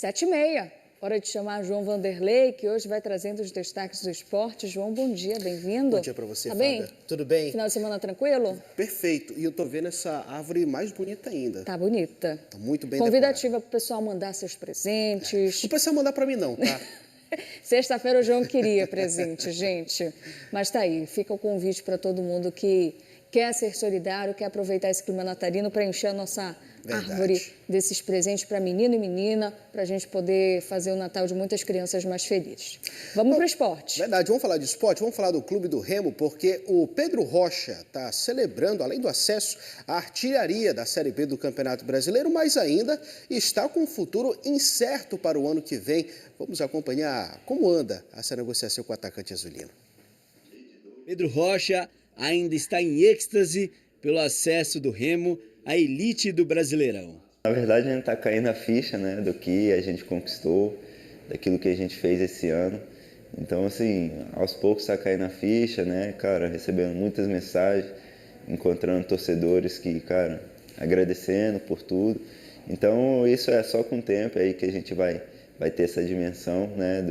7h30. Hora de chamar João Vanderlei, que hoje vai trazendo os destaques do esporte. João, bom dia, bem-vindo. Bom dia para você, tá Fábia. Bem? Tudo bem? Final de semana tranquilo? Perfeito. E eu tô vendo essa árvore mais bonita ainda. Tá bonita. Tá muito bem Convidativa para o pessoal mandar seus presentes. Não precisa mandar para mim não, tá? Sexta-feira o João queria presente, gente. Mas tá aí, fica o convite para todo mundo que quer ser solidário, quer aproveitar esse clima natalino para encher a nossa árvore desses presentes para menino e menina, para a gente poder fazer o Natal de muitas crianças mais felizes. Vamos para o esporte. Verdade, vamos falar de esporte, vamos falar do Clube do Remo, porque o Pedro Rocha está celebrando, além do acesso, a artilharia da Série B do Campeonato Brasileiro, mas ainda está com um futuro incerto para o ano que vem. Vamos acompanhar como anda essa negociação com o atacante azulino. Pedro Rocha ainda está em êxtase pelo acesso do Remo à elite do Brasileirão. Na verdade, a gente está caindo a ficha, né, do que a gente conquistou, daquilo que a gente fez esse ano. Então, assim, aos poucos está caindo a ficha, né, cara, recebendo muitas mensagens, encontrando torcedores que, cara, agradecendo por tudo. Então, isso é só com o tempo aí que a gente vai ter essa dimensão, né,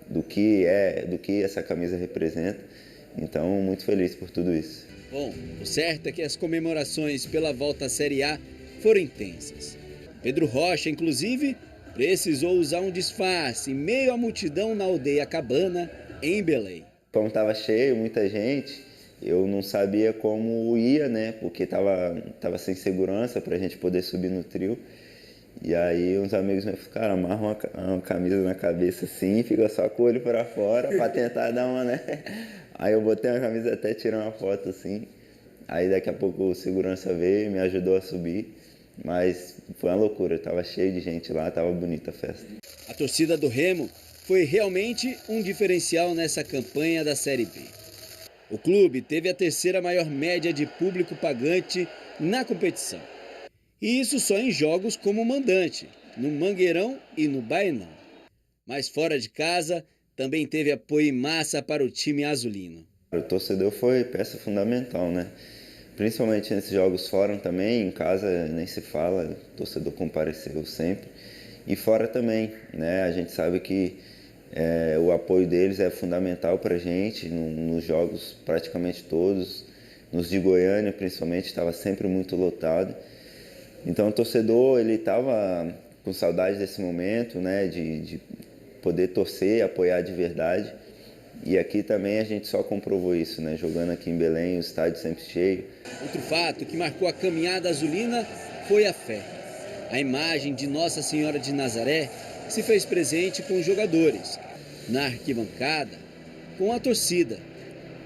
do que essa camisa representa. Então, muito feliz por tudo isso. Bom, o certo é que as comemorações pela volta à Série A foram intensas. Pedro Rocha, inclusive, precisou usar um disfarce em meio à multidão na aldeia Cabana, em Belém. Como estava cheio, muita gente, eu não sabia como ia, né? Porque estava sem segurança para a gente poder subir no trio. E aí uns amigos meus falaram, cara, amarra uma camisa na cabeça assim, fica só com o olho para fora para tentar dar uma, né? Aí eu botei a camisa até tirar uma foto assim. Aí daqui a pouco o segurança veio e me ajudou a subir. Mas foi uma loucura, tava cheio de gente lá, tava bonita a festa. A torcida do Remo foi realmente um diferencial nessa campanha da Série B. O clube teve a terceira maior média de público pagante na competição. E isso só em jogos como mandante, no Mangueirão e no Baenão. Mas fora de casa, também teve apoio em massa para o time azulino. O torcedor foi peça fundamental, né? Principalmente nesses jogos fora também, em casa nem se fala, o torcedor compareceu sempre. E fora também, né? A gente sabe que o apoio deles é fundamental para a gente, nos jogos praticamente todos. Nos de Goiânia, principalmente, estava sempre muito lotado. Então o torcedor, ele estava com saudade desse momento, né? De poder torcer, apoiar de verdade. E aqui também a gente só comprovou isso, né? Jogando aqui em Belém, o estádio sempre cheio. Outro fato que marcou a caminhada azulina foi a fé. A imagem de Nossa Senhora de Nazaré se fez presente com os jogadores, na arquibancada, com a torcida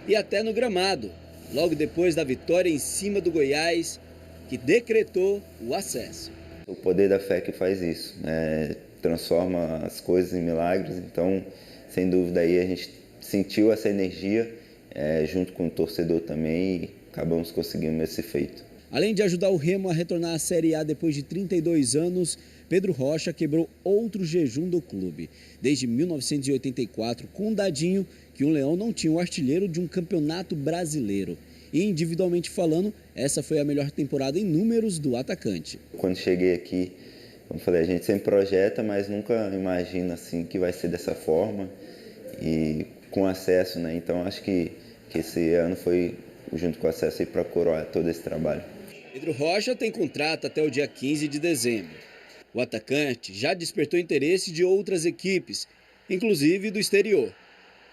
e até no gramado, logo depois da vitória em cima do Goiás, que decretou o acesso. O poder da fé que faz isso, né? Transforma as coisas em milagres. Então, sem dúvida, aí a gente sentiu essa energia junto com o torcedor também e acabamos conseguindo esse feito. Além de ajudar o Remo a retornar à Série A depois de 32 anos, Pedro Rocha quebrou outro jejum do clube. Desde 1984, com o Dadinho, que o Leão não tinha o artilheiro de um campeonato brasileiro. E individualmente falando, essa foi a melhor temporada em números do atacante. Quando cheguei aqui, como falei, a gente sempre projeta, mas nunca imagina assim que vai ser dessa forma e com acesso, né? Então acho que esse ano foi junto com o acesso para coroar todo esse trabalho. Pedro Rocha tem contrato até o dia 15 de dezembro. O atacante já despertou interesse de outras equipes, inclusive do exterior.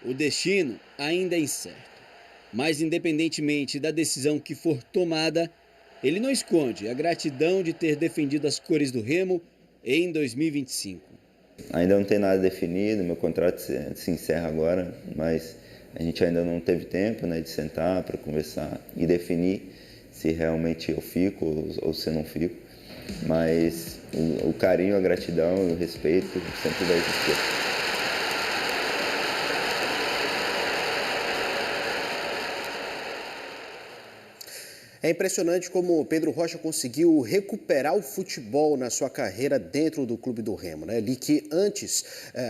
O destino ainda é incerto. Mas independentemente da decisão que for tomada, ele não esconde a gratidão de ter defendido as cores do Remo em 2025. Ainda não tem nada definido, meu contrato se encerra agora, mas a gente ainda não teve tempo, né, de sentar para conversar e definir se realmente eu fico ou se eu não fico. Mas o carinho, a gratidão e o respeito sempre vai existir. É impressionante como o Pedro Rocha conseguiu recuperar o futebol na sua carreira dentro do Clube do Remo, né? Ele que antes,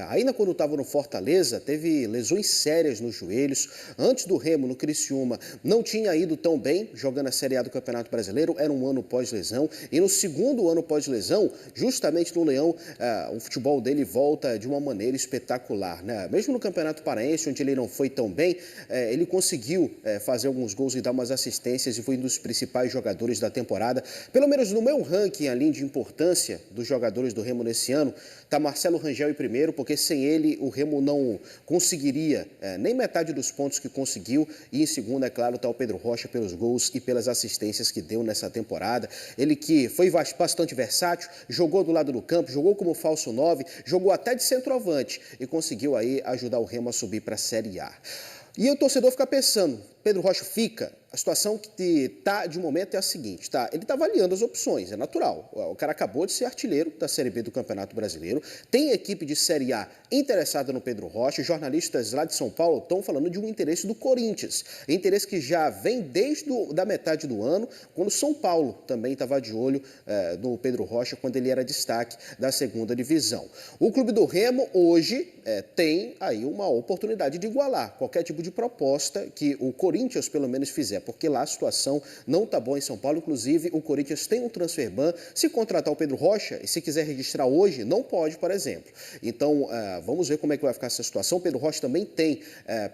ainda quando estava no Fortaleza, teve lesões sérias nos joelhos. Antes do Remo, no Criciúma, não tinha ido tão bem jogando a Série A do Campeonato Brasileiro, era um ano pós-lesão. E no segundo ano pós-lesão, justamente no Leão, o futebol dele volta de uma maneira espetacular, né? Mesmo no Campeonato Paraense, onde ele não foi tão bem, ele conseguiu fazer alguns gols e dar umas assistências e foi um dos principais jogadores da temporada. Pelo menos no meu ranking ali de importância dos jogadores do Remo nesse ano, está Marcelo Rangel em primeiro, porque sem ele o Remo não conseguiria nem metade dos pontos que conseguiu. E em segundo, é claro, está o Pedro Rocha pelos gols e pelas assistências que deu nessa temporada. Ele que foi bastante versátil, jogou do lado do campo, jogou como falso 9, jogou até de centroavante e conseguiu aí ajudar o Remo a subir para a Série A. E o torcedor fica pensando, Pedro Rocha fica? A situação que está de momento é a seguinte, tá? Ele está avaliando as opções, é natural. O cara acabou de ser artilheiro da Série B do Campeonato Brasileiro, tem equipe de Série A interessada no Pedro Rocha, jornalistas lá de São Paulo estão falando de um interesse do Corinthians, interesse que já vem desde da metade do ano, quando São Paulo também estava de olho no Pedro Rocha, quando ele era destaque da segunda divisão. O Clube do Remo hoje tem aí uma oportunidade de igualar qualquer tipo de proposta que o Corinthians pelo menos fizer, porque lá a situação não está boa em São Paulo. Inclusive, o Corinthians tem um transfer ban. Se contratar o Pedro Rocha, e se quiser registrar hoje, não pode, por exemplo. Então, vamos ver como é que vai ficar essa situação. O Pedro Rocha também tem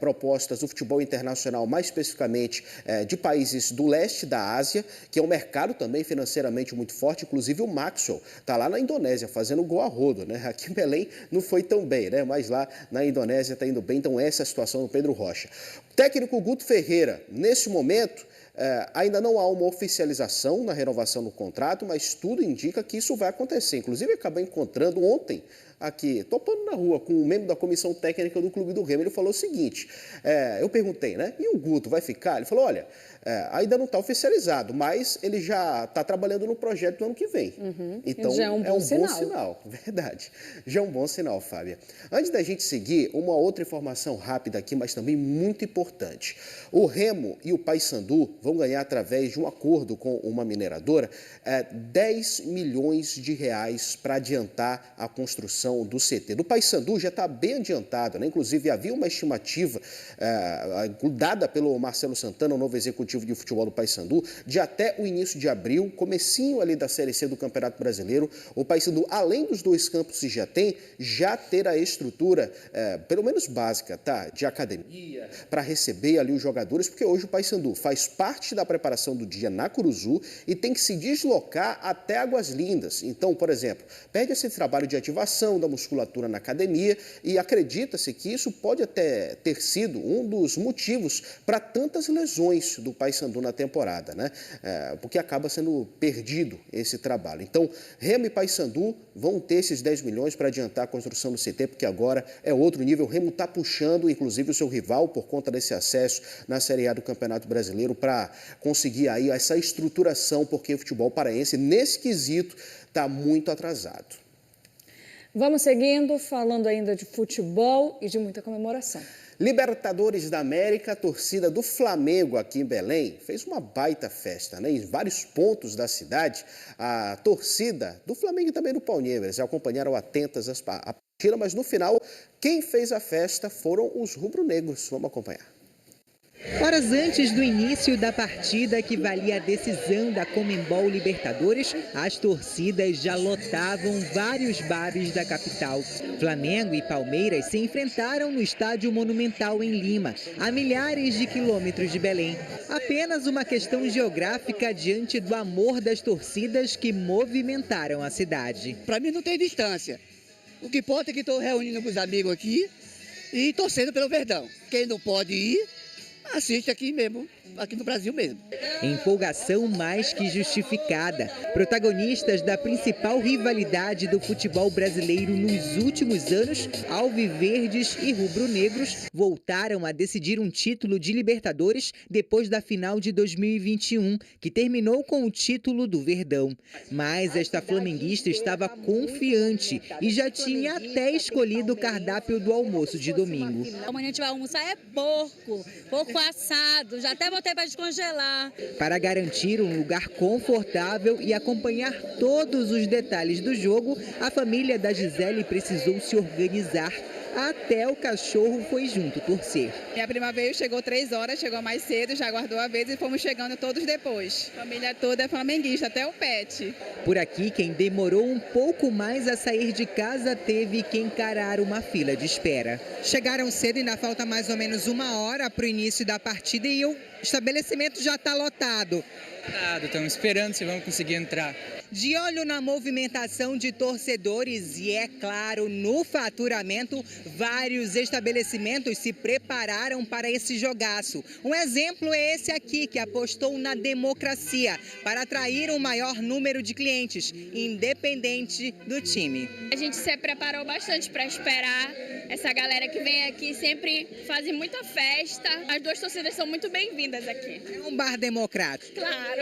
propostas do futebol internacional, mais especificamente de países do leste da Ásia, que é um mercado também financeiramente muito forte. Inclusive, o Maxwell está lá na Indonésia, fazendo gol a rodo, né? Aqui em Belém não foi tão bem, né? Mas lá na Indonésia está indo bem. Então, essa é a situação do Pedro Rocha. O técnico Guto Ferreira, nesse momento, ainda não há uma oficialização na renovação do contrato, mas tudo indica que isso vai acontecer. Inclusive, eu acabei encontrando ontem, aqui, topando na rua, com um membro da comissão técnica do Clube do Remo. Ele falou o seguinte, eu perguntei, né? E o Guto vai ficar? Ele falou, olha, ainda não está oficializado, mas ele já está trabalhando no projeto do ano que vem. Então, já é um bom sinal. Verdade. Já é um bom sinal, Fábia. Antes da gente seguir, uma outra informação rápida aqui, mas também muito importante. O Remo e o Paysandu vão ganhar, através de um acordo com uma mineradora, 10 milhões de reais para adiantar a construção do CT. Do Paysandu já está bem adiantado, né? Inclusive, havia uma estimativa dada pelo Marcelo Santana, o novo executivo de futebol do Paysandu, de até o início de abril, comecinho ali da Série C do Campeonato Brasileiro, o Paysandu, além dos 2 campos que já tem, já ter a estrutura, pelo menos básica, tá? De academia, para receber ali os jogadores, porque hoje o Paysandu faz parte da preparação do dia na Curuzu e tem que se deslocar até Águas Lindas. Então, por exemplo, perde esse trabalho de ativação da musculatura na academia e acredita-se que isso pode até ter sido um dos motivos para tantas lesões do Paysandu na temporada, né? Porque acaba sendo perdido esse trabalho. Então, Remo e Paysandu vão ter esses 10 milhões para adiantar a construção do CT, porque agora é outro nível. O Remo está puxando, inclusive, o seu rival por conta desse acesso na Série A do Campeonato Brasileiro para conseguir aí essa estruturação, porque o futebol paraense, nesse quesito, está muito atrasado. Vamos seguindo, falando ainda de futebol e de muita comemoração. Libertadores da América, a torcida do Flamengo aqui em Belém fez uma baita festa, né? Em vários pontos da cidade, a torcida do Flamengo e também do Palmeiras acompanharam atentas a partida, mas no final, quem fez a festa foram os rubro-negros. Vamos acompanhar. Horas antes do início da partida que valia a decisão da Conmebol Libertadores, as torcidas já lotavam vários bares da capital. Flamengo e Palmeiras se enfrentaram no Estádio Monumental em Lima, a milhares de quilômetros de Belém. Apenas uma questão geográfica diante do amor das torcidas que movimentaram a cidade. Para mim não tem distância. O que importa é que estou reunindo com os amigos aqui e torcendo pelo Verdão. Quem não pode ir, assiste aqui mesmo, aqui no Brasil mesmo. Empolgação mais que justificada. Protagonistas da principal rivalidade do futebol brasileiro nos últimos anos, alviverdes e rubro-negros voltaram a decidir um título de Libertadores depois da final de 2021, que terminou com o título do Verdão. Mas esta flamenguista estava confiante e já tinha até escolhido o cardápio do almoço de domingo. Amanhã a gente vai almoçar porco assado, já até botei botei para descongelar. Para garantir um lugar confortável e acompanhar todos os detalhes do jogo, a família da Gisele precisou se organizar. Até o cachorro foi junto torcer. Minha prima veio, chegou 3 horas, chegou mais cedo, já aguardou a vez e fomos chegando todos depois. A família toda é flamenguista, até o pet. Por aqui, quem demorou um pouco mais a sair de casa teve que encarar uma fila de espera. Chegaram cedo, ainda falta mais ou menos 1 hora para o início da partida e o estabelecimento já está lotado. Estamos esperando se vamos conseguir entrar. De olho na movimentação de torcedores e, é claro, no faturamento, vários estabelecimentos se prepararam para esse jogaço. Um exemplo é esse aqui, que apostou na democracia para atrair um maior número de clientes, independente do time. A gente se preparou bastante para esperar. Essa galera que vem aqui sempre faz muita festa. As duas torcidas são muito bem-vindas aqui. É um bar democrático. Claro.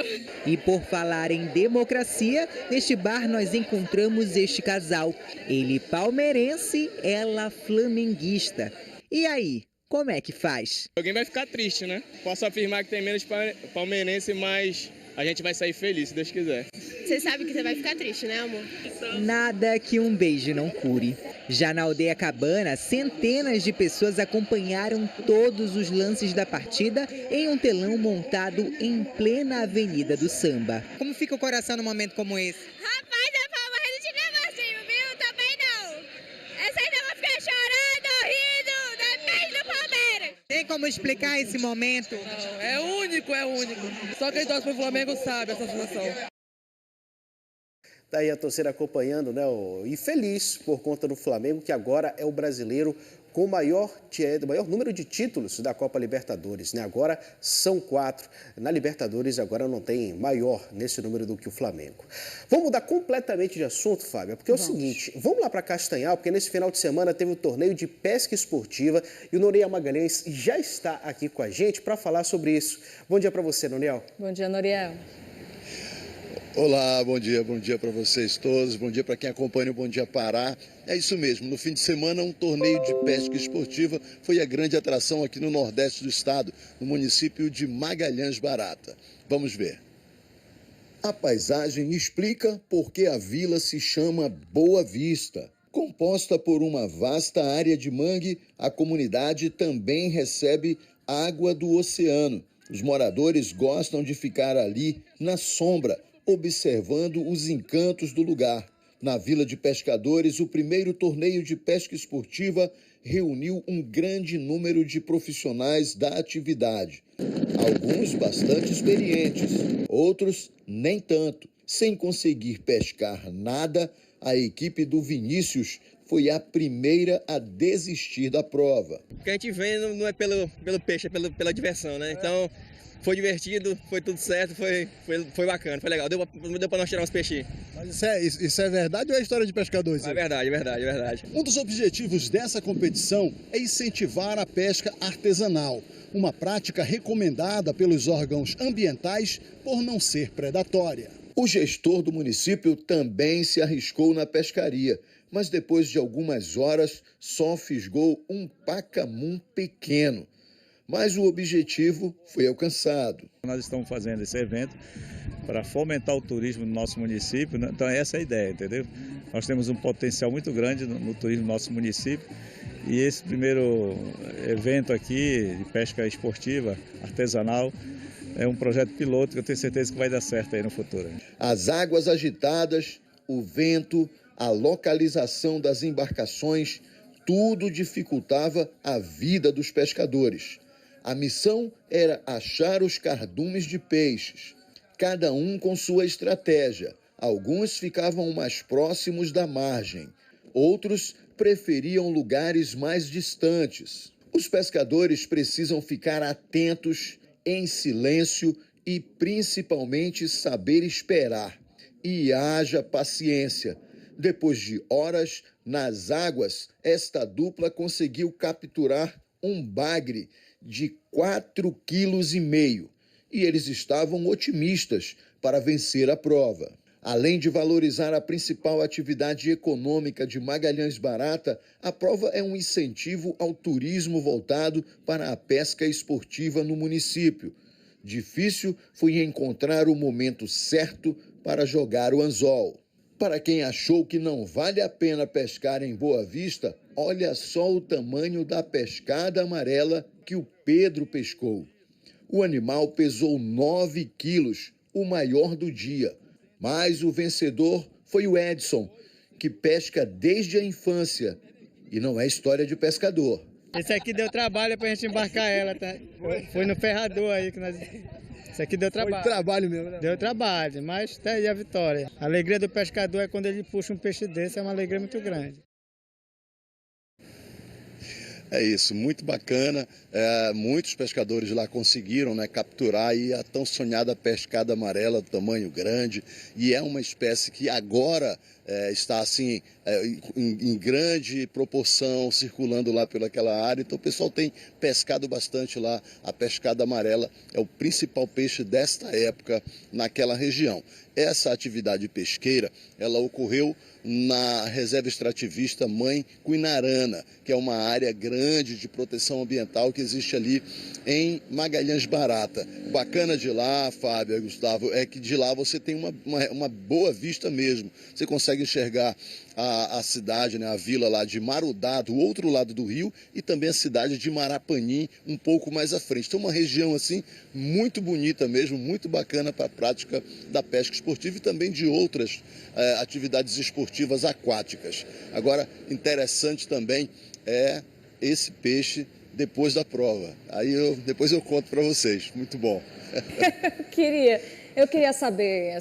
E por falar em democracia, neste bar nós encontramos este casal. Ele palmeirense, ela flamenguista. E aí, como é que faz? Alguém vai ficar triste, né? Posso afirmar que tem menos palmeirense, mas a gente vai sair feliz, se Deus quiser. Você sabe que você vai ficar triste, né, amor? Nada que um beijo não cure. Já na Aldeia Cabana, centenas de pessoas acompanharam todos os lances da partida em um telão montado em plena Avenida do Samba. Como fica o coração num momento como esse? Rapaz, a palma a gente negocinho, viu? Também não. Essa ainda vai ficar chorando, rindo, depende do Palmeiras. Tem como explicar esse momento? Não, é único, é único. Só quem torce pro Flamengo sabe essa sensação. Tá aí a torcida acompanhando, né? E feliz por conta do Flamengo, que agora é o brasileiro com o maior número de títulos da Copa Libertadores, né? Agora são 4. Na Libertadores agora não tem maior nesse número do que o Flamengo. Vamos mudar completamente de assunto, Fábio, porque é o seguinte, vamos lá para Castanhal, porque nesse final de semana teve o torneio de pesca esportiva e o Noriel Magalhães já está aqui com a gente para falar sobre isso. Bom dia para você, Noriel. Bom dia, Noriel. Olá, bom dia para vocês todos, bom dia para quem acompanha o Bom Dia Pará. É isso mesmo, no fim de semana um torneio de pesca esportiva foi a grande atração aqui no Nordeste do estado, no município de Magalhães Barata. Vamos ver. A paisagem explica por que a vila se chama Boa Vista. Composta por uma vasta área de mangue, a comunidade também recebe água do oceano. Os moradores gostam de ficar ali na sombra, observando os encantos do lugar. Na Vila de Pescadores, o primeiro torneio de pesca esportiva reuniu um grande número de profissionais da atividade. Alguns bastante experientes, outros nem tanto. Sem conseguir pescar nada, a equipe do Vinícius foi a primeira a desistir da prova. O que a gente vê não é pelo peixe, é pela diversão, né? Então, foi divertido, foi tudo certo, foi bacana, foi legal. Deu pra nós tirar uns peixinhos. Mas isso é verdade ou é história de pescadores? É verdade. Um dos objetivos dessa competição é incentivar a pesca artesanal, uma prática recomendada pelos órgãos ambientais por não ser predatória. O gestor do município também se arriscou na pescaria, mas depois de algumas horas só fisgou um pacamum pequeno. Mas o objetivo foi alcançado. Nós estamos fazendo esse evento para fomentar o turismo no nosso município, né? Então essa é a ideia, entendeu? Nós temos um potencial muito grande no turismo do nosso município e esse primeiro evento aqui de pesca esportiva, artesanal, é um projeto piloto que eu tenho certeza que vai dar certo aí no futuro. As águas agitadas, o vento, a localização das embarcações, tudo dificultava a vida dos pescadores. A missão era achar os cardumes de peixes, cada um com sua estratégia. Alguns ficavam mais próximos da margem, outros preferiam lugares mais distantes. Os pescadores precisam ficar atentos, em silêncio e principalmente saber esperar. E haja paciência. Depois de horas nas águas, esta dupla conseguiu capturar um bagre de 4,5 kg e eles estavam otimistas para vencer a prova. Além de valorizar a principal atividade econômica de Magalhães Barata, a prova é um incentivo ao turismo voltado para a pesca esportiva no município. Difícil foi encontrar o momento certo para jogar o anzol. Para quem achou que não vale a pena pescar em Boa Vista, olha só o tamanho da pescada amarela que o Pedro pescou. O animal pesou 9 quilos, o maior do dia. Mas o vencedor foi o Edson, que pesca desde a infância. E não é história de pescador. Esse aqui deu trabalho pra gente embarcar ela, tá? Foi no ferrador aí que nós... Isso aqui deu trabalho. Foi trabalho mesmo, né? Deu trabalho, mas tá aí a vitória. A alegria do pescador é quando ele puxa um peixe desse, é uma alegria muito grande. É isso, muito bacana. Muitos pescadores lá conseguiram, né, capturar aí a tão sonhada pescada amarela, tamanho grande. E é uma espécie que agora está assim em grande proporção, circulando lá pelaquela área. Então o pessoal tem pescado bastante lá. A pescada amarela é o principal peixe desta época naquela região. Essa atividade pesqueira, ela ocorreu na reserva extrativista Mãe Cuinarana, que é uma área grande de proteção ambiental que existe ali em Magalhães Barata. O bacana de lá, Fábio e Gustavo, é que de lá você tem uma boa vista mesmo. Você consegue enxergar a cidade, né, a vila lá de Marudá, do outro lado do rio, e também a cidade de Marapanim, um pouco mais à frente. Então, uma região assim muito bonita mesmo, muito bacana para a prática da pesca esportiva e também de outras atividades esportivas aquáticas. Agora, interessante também é esse peixe depois da prova. Depois eu conto para vocês. Muito bom. Eu queria saber,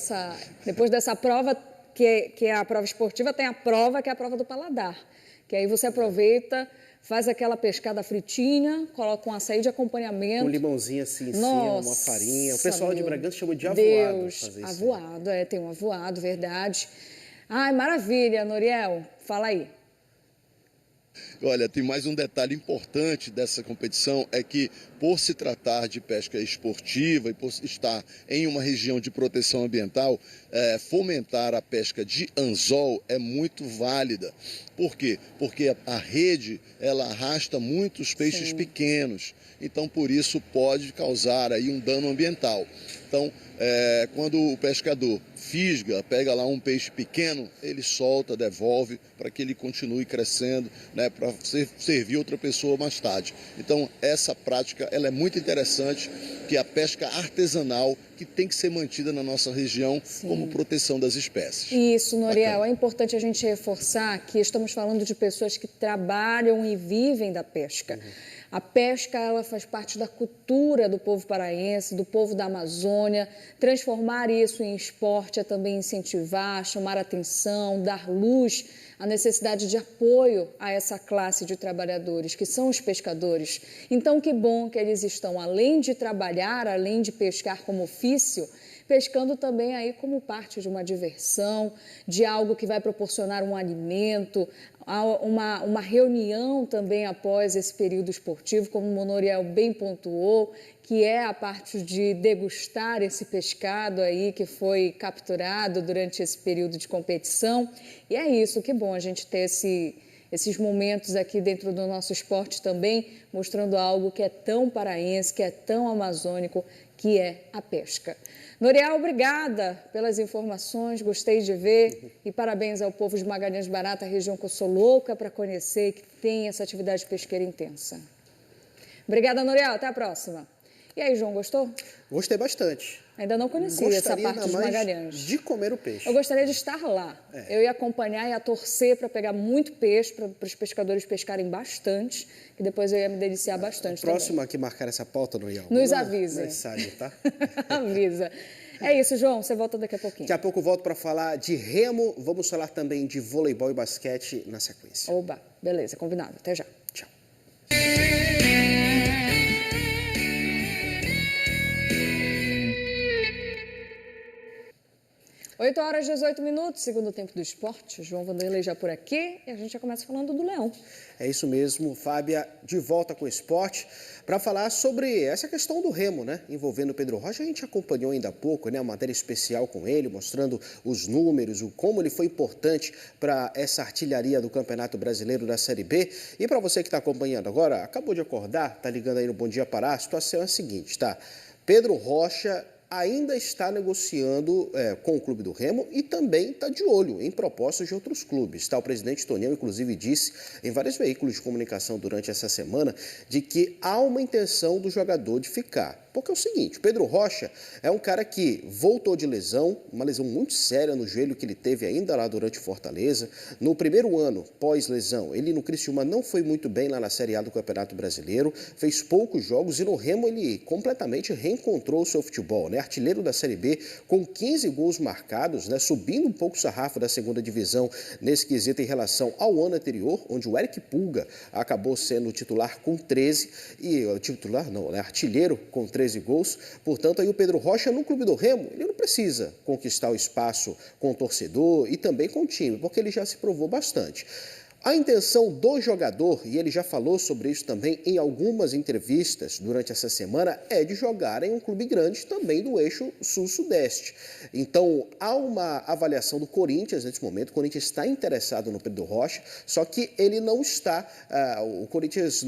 depois dessa prova, que é a prova esportiva, tem a prova que é a prova do paladar. Que aí você aproveita, faz aquela pescada fritinha, coloca um açaí de acompanhamento. Um limãozinho assim em cima, uma farinha. O pessoal de Bragança chama de avoado. Fazer Avoado, tem um avoado, verdade. Ai, maravilha, Noriel. Fala aí. Olha, tem mais um detalhe importante dessa competição, é que por se tratar de pesca esportiva e por estar em uma região de proteção ambiental, fomentar a pesca de anzol é muito válida. Por quê? Porque a rede, ela arrasta muitos peixes pequenos, então por isso pode causar aí um dano ambiental. Então, quando o pescador fisga, pega lá um peixe pequeno, ele solta, devolve para que ele continue crescendo, né, para servir outra pessoa mais tarde. Então, essa prática ela é muito interessante, que é a pesca artesanal, que tem que ser mantida na nossa região como proteção das espécies. Isso, Noriel, é importante a gente reforçar que estamos falando de pessoas que trabalham e vivem da pesca. A pesca, ela faz parte da cultura do povo paraense, do povo da Amazônia. Transformar isso em esporte é também incentivar, chamar atenção, dar luz à necessidade de apoio a essa classe de trabalhadores, que são os pescadores. Então, que bom que eles estão, além de trabalhar, além de pescar como ofício, pescando também aí como parte de uma diversão, de algo que vai proporcionar um alimento, uma reunião também após esse período esportivo, como o Noriel bem pontuou, que é a parte de degustar esse pescado aí que foi capturado durante esse período de competição. E é isso, que bom a gente ter esses momentos aqui dentro do nosso esporte também, mostrando algo que é tão paraense, que é tão amazônico, que é a pesca. Noriel, obrigada pelas informações, gostei de ver e parabéns ao povo de Magalhães Barata, a região que eu sou louca para conhecer e que tem essa atividade pesqueira intensa. Obrigada, Noriel, até a próxima. E aí, João, gostou? Gostei bastante. Ainda não conhecia essa parte dos Magalhães. De comer o peixe. Eu gostaria de estar lá. Eu ia acompanhar e ia torcer para pegar muito peixe, para os pescadores pescarem bastante, e depois eu ia me deliciar bastante. Próximo aqui marcar essa pauta, Noriel. Nos avisa. Mensagem, tá? Avisa. É isso, João. Você volta daqui a pouquinho. Daqui a pouco eu volto para falar de remo. Vamos falar também de voleibol e basquete na sequência. Oba, beleza, combinado. Até já. Tchau. 8h18, segundo tempo do esporte. João Vanderlei já por aqui e a gente já começa falando do Leão. É isso mesmo, Fábia, de volta com o esporte para falar sobre essa questão do remo, né? Envolvendo o Pedro Rocha. A gente acompanhou ainda há pouco, né? Uma matéria especial com ele, mostrando os números, como ele foi importante para essa artilharia do Campeonato Brasileiro da Série B. E para você que está acompanhando agora, acabou de acordar, tá ligando aí no Bom Dia Pará, a situação é a seguinte, tá? Pedro Rocha ainda está negociando com o Clube do Remo e também está de olho em propostas de outros clubes. O presidente Tonião, inclusive, disse em vários veículos de comunicação durante essa semana de que há uma intenção do jogador de ficar. Porque é o seguinte, o Pedro Rocha é um cara que voltou de lesão, uma lesão muito séria no joelho que ele teve ainda lá durante Fortaleza. No primeiro ano pós-lesão, ele no Criciúma não foi muito bem lá na Série A do Campeonato Brasileiro, fez poucos jogos e no Remo ele completamente reencontrou o seu futebol, né? Artilheiro da Série B com 15 gols marcados, né? Subindo um pouco o sarrafo da segunda divisão nesse quesito em relação ao ano anterior, onde o Eric Pulga acabou sendo titular com 13 e artilheiro com 13 gols. Portanto, aí o Pedro Rocha no Clube do Remo, ele não precisa conquistar o espaço com o torcedor e também com o time, porque ele já se provou bastante. A intenção do jogador, e ele já falou sobre isso também em algumas entrevistas durante essa semana, é de jogar em um clube grande também do eixo sul-sudeste. Então, há uma avaliação do Corinthians nesse momento. O Corinthians está interessado no Pedro Rocha, só que ele não está, o Corinthians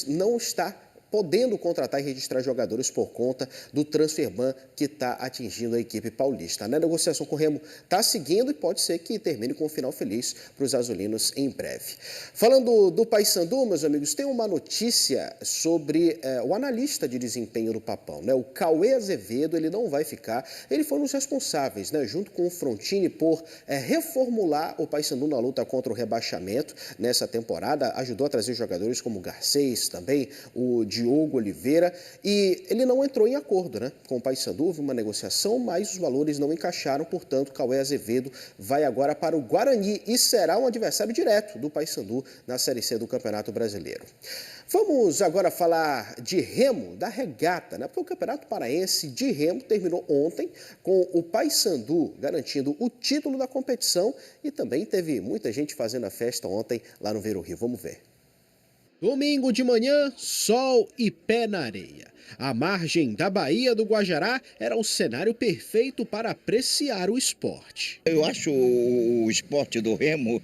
não está podendo contratar e registrar jogadores por conta do transfer ban que está atingindo a equipe paulista. A negociação com o Remo está seguindo e pode ser que termine com um final feliz para os azulinos em breve. Falando do Paysandu, meus amigos, tem uma notícia sobre o analista de desempenho do Papão, né? O Cauê Azevedo, ele não vai ficar. Ele foi um dos responsáveis, né, junto com o Frontini, por reformular o Paysandu na luta contra o rebaixamento nessa temporada. Ajudou a trazer jogadores como o Garcês, também o Diogo Oliveira, e ele não entrou em acordo, né, com o Paysandu. Houve uma negociação, mas os valores não encaixaram, portanto, Cauê Azevedo vai agora para o Guarani e será um adversário direto do Paysandu na Série C do Campeonato Brasileiro. Vamos agora falar de remo, da regata, né? Porque o Campeonato Paraense de Remo terminou ontem com o Paysandu garantindo o título da competição e também teve muita gente fazendo a festa ontem lá no Ver o Rio. Vamos ver. Domingo de manhã, sol e pé na areia. A margem da Baía do Guajará era o cenário perfeito para apreciar o esporte. Eu acho o esporte do remo,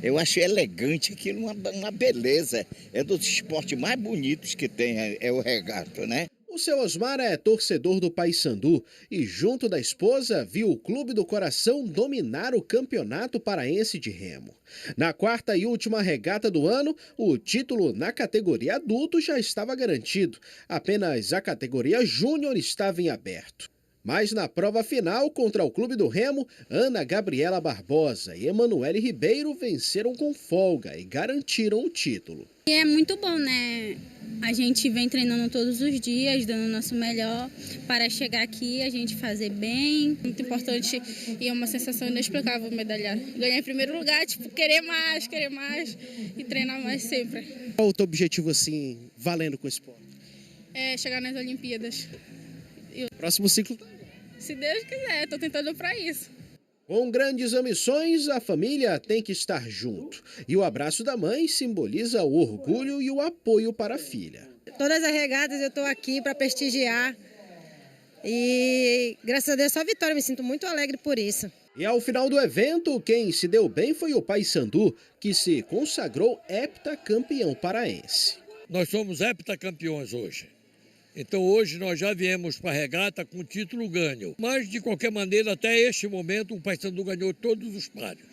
eu acho elegante, aquilo uma beleza. É dos esportes mais bonitos que tem, é o regato, né? O seu Osmar é torcedor do Paysandu e, junto da esposa, viu o Clube do Coração dominar o Campeonato Paraense de Remo. Na quarta e última regata do ano, o título na categoria adulto já estava garantido. Apenas a categoria júnior estava em aberto. Mas na prova final, contra o Clube do Remo, Ana Gabriela Barbosa e Emanuele Ribeiro venceram com folga e garantiram o título. É muito bom, né? A gente vem treinando todos os dias, dando o nosso melhor para chegar aqui, a gente fazer bem. Muito importante e é uma sensação inexplicável medalhar. Ganhar em primeiro lugar, querer mais e treinar mais sempre. Qual o teu objetivo, assim, valendo com o esporte? É chegar nas Olimpíadas. Próximo ciclo? Se Deus quiser, estou tentando para isso. Com grandes ambições, a família tem que estar junto. E o abraço da mãe simboliza o orgulho e o apoio para a filha. Todas as regatas eu estou aqui para prestigiar. E graças a Deus só vitória, me sinto muito alegre por isso. E ao final do evento, quem se deu bem foi o Paysandu, que se consagrou heptacampeão paraense. Nós somos heptacampeões hoje. Então hoje nós já viemos para a regata com o título ganho. Mas de qualquer maneira, até este momento, o Paysandu ganhou todos os páreos.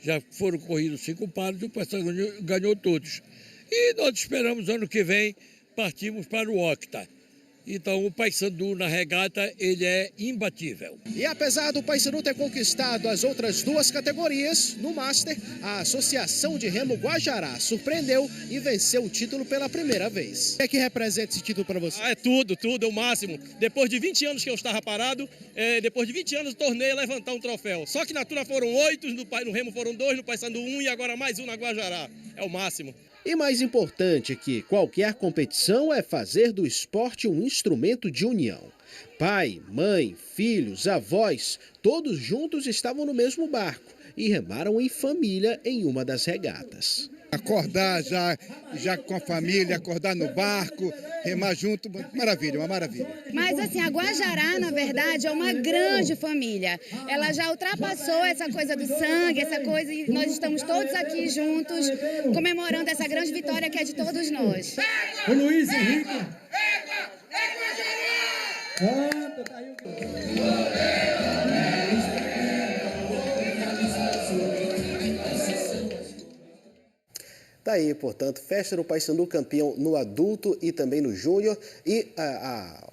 Já foram corridos 5 páreos e o Paysandu ganhou todos. E nós esperamos ano que vem partimos para o octa. Então o Paysandu na regata ele é imbatível. E apesar do Paysandu ter conquistado as outras 2 categorias, no Master, a Associação de Remo Guajará surpreendeu e venceu o título pela primeira vez. O que representa esse título para você? É tudo, é o máximo. Depois de 20 anos que eu estava parado, depois de 20 anos eu tornei a levantar um troféu. Só que na turma foram 8, no Remo foram 2, no Paysandu 1 e agora mais 1 na Guajará. É o máximo. E mais importante que qualquer competição é fazer do esporte um instrumento de união. Pai, mãe, filhos, avós, todos juntos estavam no mesmo barco e remaram em família em uma das regatas. Acordar já com a família, acordar no barco, remar junto, maravilha, uma maravilha. Mas assim, a Guajará, na verdade, é uma grande família. Ela já ultrapassou essa coisa do sangue, essa coisa, e nós estamos todos aqui juntos, comemorando essa grande vitória que é de todos nós. O Luiz Henrique. Tá aí, portanto, festa do Paysandu campeão no adulto e também no júnior e a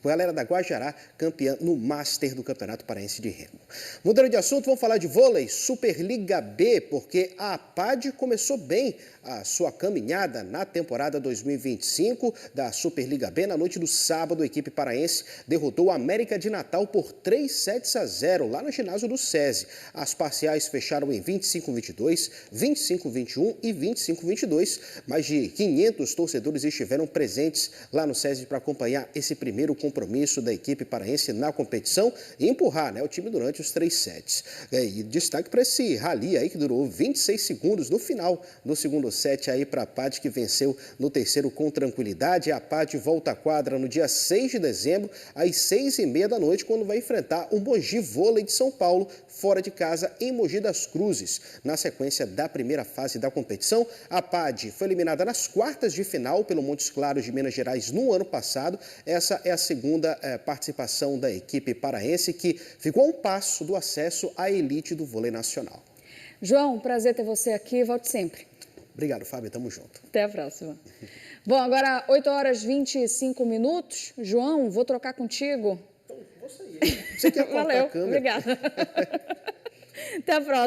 galera da Guajará campeã no Master do Campeonato Paraense de Remo. Mudando de assunto, vamos falar de vôlei, Superliga B, porque a APAD começou bem a sua caminhada na temporada 2025 da Superliga B. Na noite do sábado, a equipe paraense derrotou o América de Natal por 3-0 lá no ginásio do SESI. As parciais fecharam em 25-22, 25-21 e 25-22. Mais de 500 torcedores estiveram presentes lá no SESI para acompanhar esse primeiro compromisso da equipe paraense na competição e empurrar, né, o time durante os 3 sets. E destaque para esse rally aí que durou 26 segundos no final do segundo set aí para a APAD, que venceu no terceiro com tranquilidade. A APAD volta à quadra no dia 6 de dezembro, às 6h30 da noite, quando vai enfrentar o Mogi Vôlei de São Paulo, fora de casa, em Mogi das Cruzes. Na sequência da primeira fase da competição, a APAD foi eliminada nas quartas de final pelo Montes Claros de Minas Gerais no ano passado. Essa é a segunda participação da equipe paraense, que ficou a um passo do acesso à elite do vôlei nacional. João, prazer ter você aqui, volte sempre. Obrigado, Fábio, tamo junto. Até a próxima. Bom, agora 8h25. João, vou trocar contigo. Você quer cortar Valeu, a câmera? obrigada. Até a próxima.